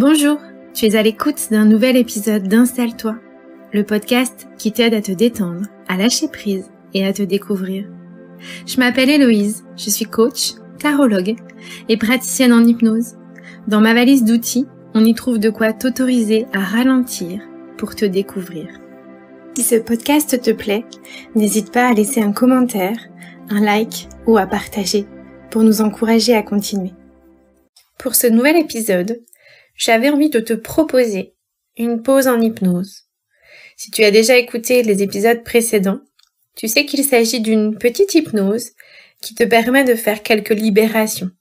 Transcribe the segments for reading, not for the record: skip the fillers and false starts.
Bonjour, tu es à l'écoute d'un nouvel épisode d'Installe-toi, le podcast qui t'aide à te détendre, à lâcher prise et à te découvrir. Je m'appelle Héloïse, je suis coach, tarologue et praticienne en hypnose. Dans ma valise d'outils, on y trouve de quoi t'autoriser à ralentir pour te découvrir. Si ce podcast te plaît, n'hésite pas à laisser un commentaire, un like ou à partager pour nous encourager à continuer. Pour ce nouvel épisode, j'avais envie de te proposer une pause en hypnose. Si tu as déjà écouté les épisodes précédents, tu sais qu'il s'agit d'une petite hypnose qui te permet de faire quelques libérations.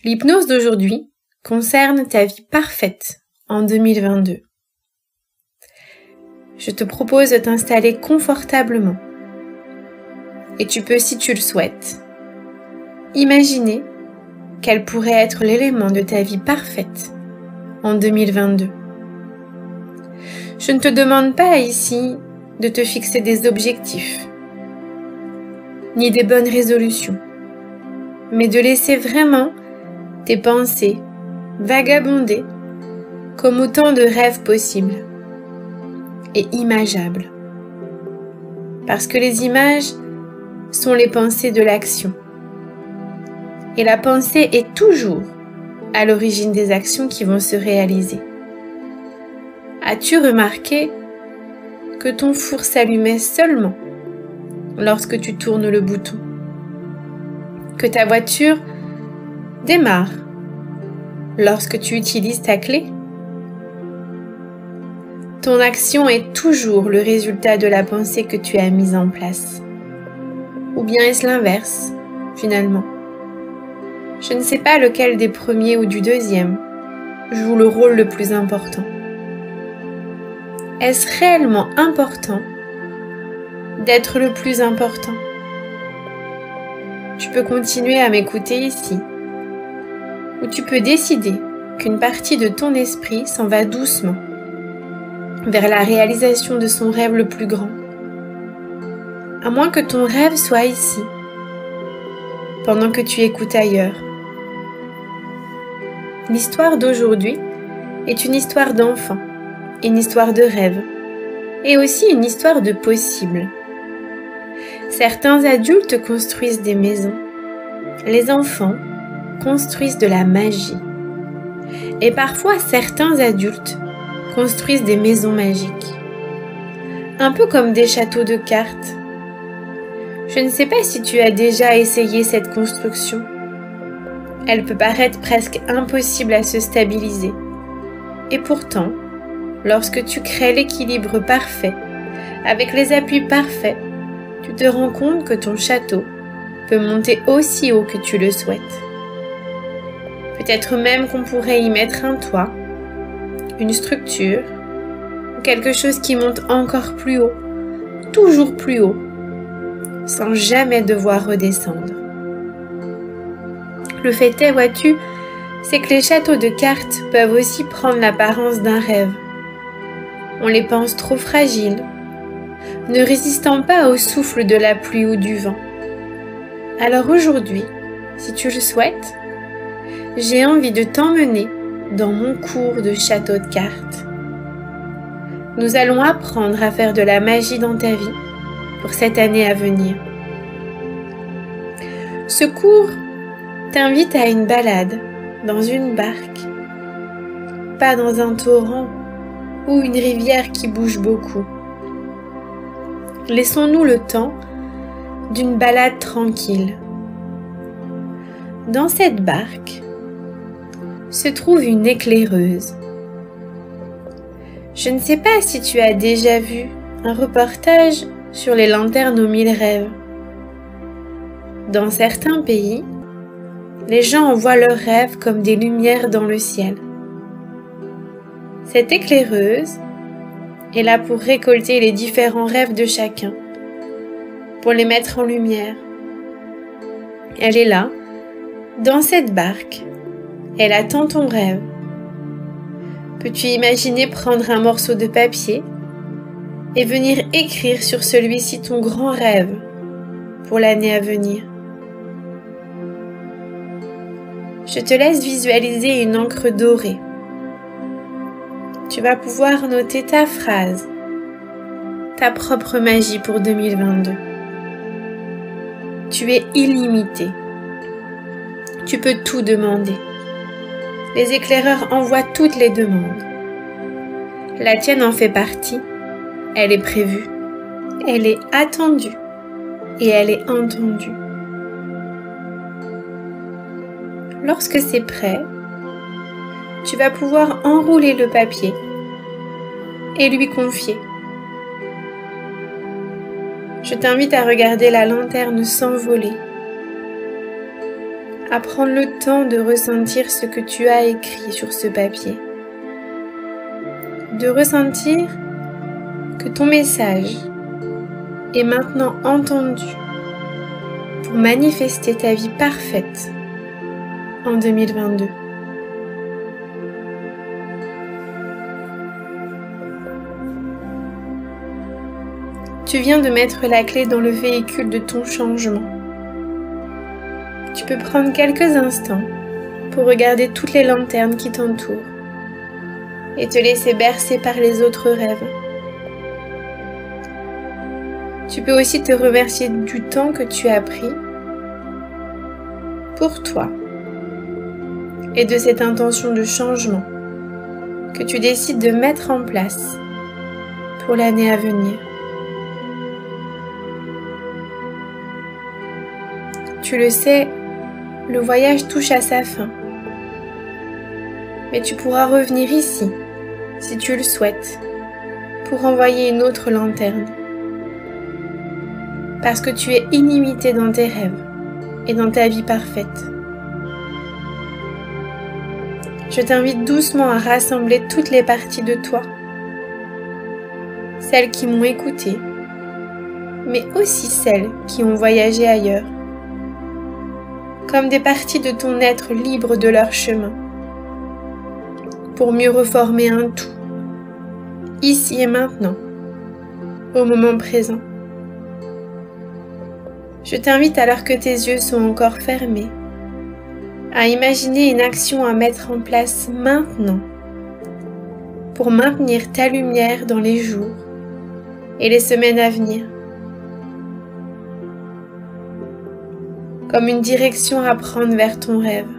L'hypnose d'aujourd'hui concerne ta vie parfaite en 2022. Je te propose de t'installer confortablement. Et tu peux, si tu le souhaites, imaginer quel pourrait être l'élément de ta vie parfaite en 2022. Je ne te demande pas ici de te fixer des objectifs, ni des bonnes résolutions, mais de laisser vraiment tes pensées vagabonder comme autant de rêves possibles et imageables. Parce que les images sont les pensées de l'action. Et la pensée est toujours à l'origine des actions qui vont se réaliser. As-tu remarqué que ton four s'allumait seulement lorsque tu tournes le bouton? Que ta voiture démarre lorsque tu utilises ta clé? Ton action est toujours le résultat de la pensée que tu as mise en place. Ou bien est-ce l'inverse, finalement? Je ne sais pas lequel des premiers ou du deuxième joue le rôle le plus important. Est-ce réellement important d'être le plus important? Tu peux continuer à m'écouter ici, ou tu peux décider qu'une partie de ton esprit s'en va doucement vers la réalisation de son rêve le plus grand. À moins que ton rêve soit ici, pendant que tu écoutes ailleurs. L'histoire d'aujourd'hui est une histoire d'enfant, une histoire de rêve, et aussi une histoire de possible. Certains adultes construisent des maisons, les enfants construisent de la magie. Et parfois certains adultes construisent des maisons magiques, un peu comme des châteaux de cartes. Je ne sais pas si tu as déjà essayé cette construction. Elle peut paraître presque impossible à se stabiliser. Et pourtant, lorsque tu crées l'équilibre parfait, avec les appuis parfaits, tu te rends compte que ton château peut monter aussi haut que tu le souhaites. Peut-être même qu'on pourrait y mettre un toit, une structure, ou quelque chose qui monte encore plus haut, toujours plus haut, sans jamais devoir redescendre. Le fait est, vois-tu, c'est que les châteaux de cartes peuvent aussi prendre l'apparence d'un rêve. On les pense trop fragiles, ne résistant pas au souffle de la pluie ou du vent. Alors aujourd'hui, si tu le souhaites, j'ai envie de t'emmener dans mon cours de château de cartes. Nous allons apprendre à faire de la magie dans ta vie pour cette année à venir. Ce cours t'invite à une balade dans une barque, pas dans un torrent ou une rivière qui bouge beaucoup. Laissons-nous le temps d'une balade tranquille. Dans cette barque se trouve une éclaireuse. Je ne sais pas si tu as déjà vu un reportage sur les lanternes aux 1000 rêves. Dans certains pays, les gens envoient leurs rêves comme des lumières dans le ciel. Cette éclaireuse est là pour récolter les différents rêves de chacun, pour les mettre en lumière. Elle est là, dans cette barque. Elle attend ton rêve. Peux-tu imaginer prendre un morceau de papier et venir écrire sur celui-ci ton grand rêve pour l'année à venir? Je te laisse visualiser une encre dorée tu vas pouvoir noter ta phrase, ta propre magie pour 2022. Tu es illimité. Tu peux tout demander. Les éclaireurs envoient toutes les demandes. La tienne en fait partie. Elle est prévue. Elle est attendue. Et elle est entendue. Lorsque c'est prêt, tu vas pouvoir enrouler le papier et lui confier. Je t'invite à regarder la lanterne s'envoler, à prendre le temps de ressentir ce que tu as écrit sur ce papier, de ressentir que ton message est maintenant entendu pour manifester ta vie parfaite en 2022. Tu viens de mettre la clé dans le véhicule de ton changement. Tu peux prendre quelques instants pour regarder toutes les lanternes qui t'entourent et te laisser bercer par les autres rêves. Tu peux aussi te remercier du temps que tu as pris pour toi et de cette intention de changement que tu décides de mettre en place pour l'année à venir. Tu le sais, le voyage touche à sa fin. Mais tu pourras revenir ici, si tu le souhaites, pour envoyer une autre lanterne. Parce que tu es illimité dans tes rêves et dans ta vie parfaite. Je t'invite doucement à rassembler toutes les parties de toi, celles qui m'ont écouté, mais aussi celles qui ont voyagé ailleurs, comme des parties de ton être libre de leur chemin, pour mieux reformer un tout, ici et maintenant, au moment présent. Je t'invite, alors que tes yeux sont encore fermés, à imaginer une action à mettre en place maintenant pour maintenir ta lumière dans les jours et les semaines à venir. Comme une direction à prendre vers ton rêve.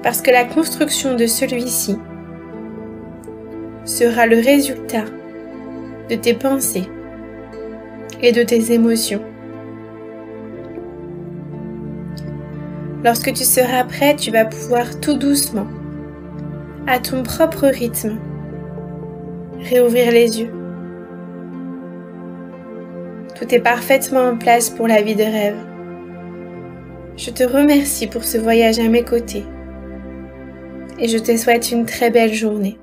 Parce que la construction de celui-ci sera le résultat de tes pensées et de tes émotions. Lorsque tu seras prêt, tu vas pouvoir tout doucement, à ton propre rythme, réouvrir les yeux. Tout est parfaitement en place pour la vie de rêve. Je te remercie pour ce voyage à mes côtés et je te souhaite une très belle journée.